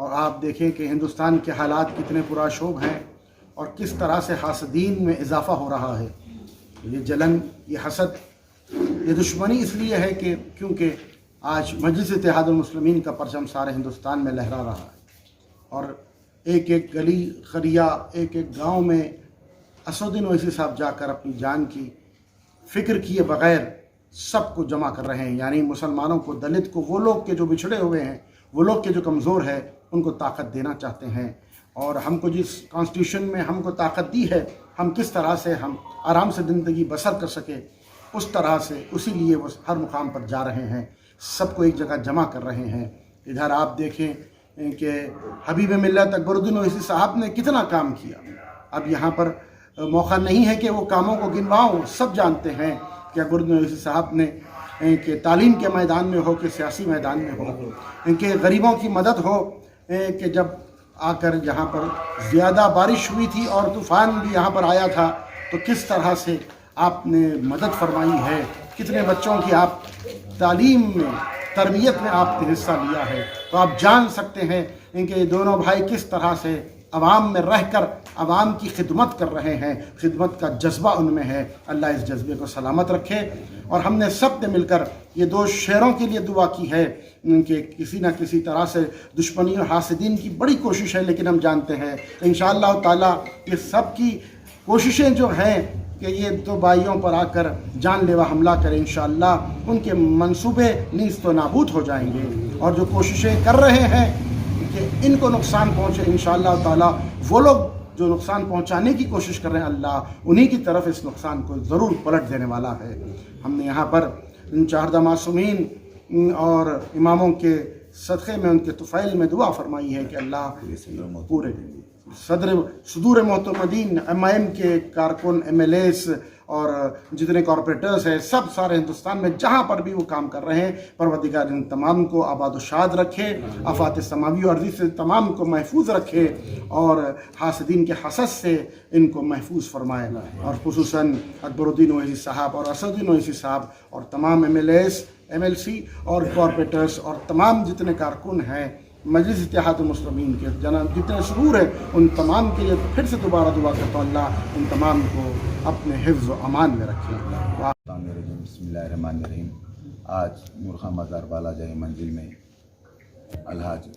اور آپ دیکھیں کہ ہندوستان کے حالات کتنے پرآشوب ہیں اور کس طرح سے حاسدین میں اضافہ ہو رہا ہے۔ یہ جلن، یہ حسد، یہ دشمنی اس لیے ہے کہ کیونکہ آج مجلس اتحاد المسلمین کا پرچم سارے ہندوستان میں لہرا رہا ہے، اور ایک ایک گلی قریہ، ایک ایک گاؤں میں اسد الدین اویسی صاحب جا کر اپنی جان کی فکر کیے بغیر سب کو جمع کر رہے ہیں، یعنی مسلمانوں کو، دلت کو، وہ لوگ کے جو بچھڑے ہوئے ہیں، وہ لوگ کے جو کمزور ہے، ان کو طاقت دینا چاہتے ہیں۔ اور ہم کو جس کانسٹیٹیوشن میں ہم کو طاقت دی ہے، ہم کس طرح سے ہم آرام سے زندگی بسر کر سکے، اس طرح سے اسی لیے وہ ہر مقام پر جا رہے ہیں، سب کو ایک جگہ جمع کر رہے ہیں۔ ادھر آپ دیکھیں کہ حبیب ملت اکبر الدین اویسی صاحب نے کتنا کام کیا۔ اب یہاں پر موقع نہیں ہے کہ وہ کاموں کو گنواؤں، سب جانتے ہیں کہ اکبر الدین اویسی صاحب نے کہ تعلیم کے میدان میں ہو، کہ سیاسی میدان میں ہو، کہ غریبوں کی مدد ہو، کہ جب آ کر یہاں پر زیادہ بارش ہوئی تھی اور طوفان بھی یہاں پر آیا تھا تو کس طرح سے آپ نے مدد فرمائی ہے، کتنے بچوں کی آپ تعلیم میں، تربیت میں آپ نے حصہ لیا ہے، تو آپ جان سکتے ہیں کہ یہ دونوں بھائی کس طرح سے عوام میں رہ کر عوام کی خدمت کر رہے ہیں، خدمت کا جذبہ ان میں ہے۔ اللہ اس جذبے کو سلامت رکھے۔ اور ہم نے سب نے مل کر یہ دو شہروں کے لیے دعا کی ہے کہ کسی نہ کسی طرح سے دشمنی اور حاسدین کی بڑی کوشش ہے، لیکن ہم جانتے ہیں انشاءاللہ تعالیٰ یہ سب کی کوششیں جو ہیں کہ یہ دو بھائیوں پر آ کر جان لیوا حملہ کریں، انشاءاللہ ان کے منصوبے نیست و نابود ہو جائیں گے، اور جو کوششیں کر رہے ہیں کہ ان کو نقصان پہنچے، انشاءاللہ تعالیٰ وہ لوگ جو نقصان پہنچانے کی کوشش کر رہے ہیں، اللہ انہی کی طرف اس نقصان کو ضرور پلٹ دینے والا ہے۔ ہم نے یہاں پر ان چاردہ معصومین اور اماموں کے صدقے میں، ان کے طفیل میں دعا فرمائی ہے کہ اللہ پورے صدور معتمدین، ایم کے کارکن، MLAs اور جتنے کارپوریٹرز ہیں، سب سارے ہندوستان میں جہاں پر بھی وہ کام کر رہے ہیں، پروردگار ان تمام کو آباد و شاد رکھے، آفات سماوی و ارضی سے تمام کو محفوظ رکھے، اور حاسدین کے حسد سے ان کو محفوظ فرمائے، اور خصوصاً اکبر الدین اویسی صاحب اور اسد الدین اویسی صاحب اور تمام MLAs، MLC اور کارپوریٹرز اور تمام جتنے کارکن ہیں مجلس اتحاد المسلمین کے، جتنے سرور ہیں، ان تمام کے لیے پھر سے دوبارہ دعا کرتا ہوں اللہ ان تمام کو اپنے حفظ و امان میں رکھے۔ بسم اللہ الرحمن الرحیم۔ آج نورخان بازار بالا جائی منزل میں الحاج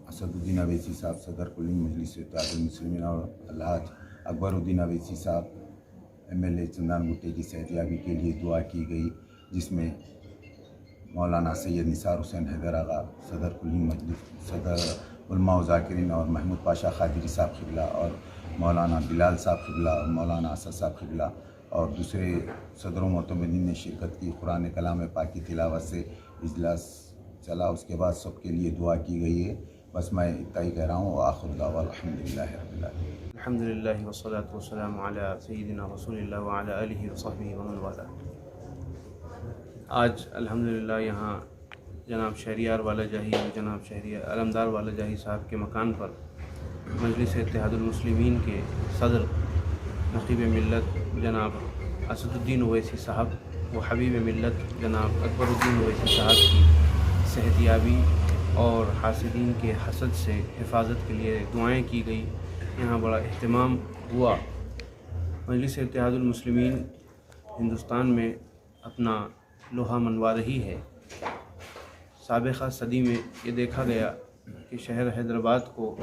اسد الدین اویسی صاحب صدر کلی مجلس اتحاد المسلمین اور الحاج اکبر الدین اویسی صاحب MLA چندان گٹے کی صحتیابی کے لیے دعا کی گئی، جس میں مولانا سید نثار حسین حیدر آغا صدر کلی مجلس، صدر علماء و ذاکرین اور محمود پاشا قادری صاحب قبلہ اور مولانا بلال صاحب قبلہ اور مولانا اسد صاحب قبلہ اور دوسرے صدر و معتمدین نے شرکت کی۔ قرآن کلام پاک کی تلاوت سے اجلاس چلا، اس کے بعد سب کے لیے دعا کی گئی ہے۔ بس میں اتنا ہی کہہ رہا ہوں، وآخر دعوانا الحمدللہ رب العالمین۔ الحمدللہ والصلاة والسلام علی سیدنا رسول اللہ وعلی آلہ وصحبہ ومن والاه۔ آج الحمدللہ یہاں جناب شہریار والا جاہی اور جناب شہریار علمدار والا جاہی صاحب کے مکان پر مجلس اتحاد المسلمین کے صدر نقیب ملت جناب اسد الدین اویسی صاحب و حبیب ملت جناب اکبر الدین اویسی صاحب کی صحتیابی اور حاسدین کے حسد سے حفاظت کے لیے دعائیں کی گئی۔ یہاں بڑا اہتمام ہوا۔ مجلس اتحاد المسلمین ہندوستان میں اپنا لوہا منوا رہی ہے۔ سابقہ صدی میں یہ دیکھا گیا کہ شہر حیدرآباد کو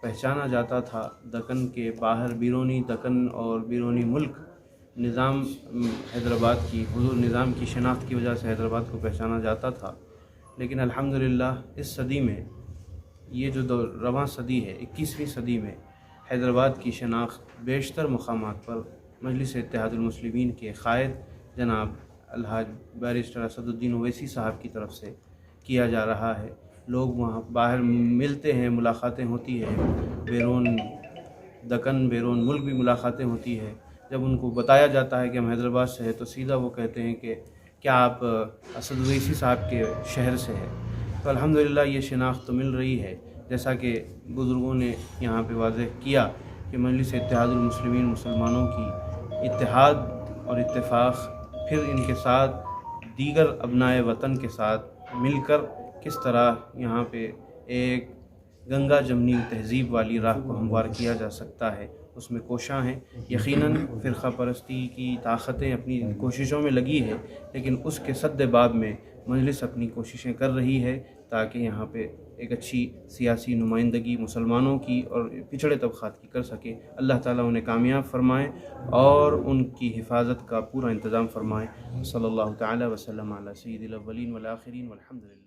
پہچانا جاتا تھا دکن کے باہر، بیرونی دکن اور بیرونی ملک نظام حیدرآباد کی، حضور نظام کی شناخت کی وجہ سے حیدرآباد کو پہچانا جاتا تھا، لیکن الحمدللہ اس صدی میں، یہ جو رواں صدی ہے 21ویں صدی میں، حیدرآباد کی شناخت بیشتر مقامات پر مجلس اتحاد المسلمین کے قائد جناب الحاج بیرسٹر اسد الدین اویسی صاحب کی طرف سے کیا جا رہا ہے۔ لوگ وہاں باہر ملتے ہیں، ملاقاتیں ہوتی ہیں، بیرون دکن بیرون ملک بھی ملاقاتیں ہوتی ہے۔ جب ان کو بتایا جاتا ہے کہ ہم حیدرآباد سے ہیں تو سیدھا وہ کہتے ہیں کہ کیا آپ اسد اویسی صاحب کے شہر سے ہیں؟ تو الحمدللہ یہ شناخت تو مل رہی ہے، جیسا کہ بزرگوں نے یہاں پہ واضح کیا کہ مجلس اتحاد المسلمین مسلمانوں کی اتحاد اور اتفاق، پھر ان کے ساتھ دیگر ابنائے وطن کے ساتھ مل کر کس طرح یہاں پہ ایک گنگا جمنی تہذیب والی راہ کو ہموار کیا جا سکتا ہے، اس میں کوشاں ہیں۔ یقیناً فرقہ پرستی کی طاقتیں اپنی کوششوں میں لگی ہے، لیکن اس کے سد باب میں مجلس اپنی کوششیں کر رہی ہے تاکہ یہاں پہ ایک اچھی سیاسی نمائندگی مسلمانوں کی اور پچھڑے طبقات کی کر سکے۔ اللہ تعالیٰ انہیں کامیاب فرمائے اور ان کی حفاظت کا پورا انتظام فرمائے۔ صلی اللہ تعالیٰ وسلم علی سید الاولین والآخرین والحمد للہ۔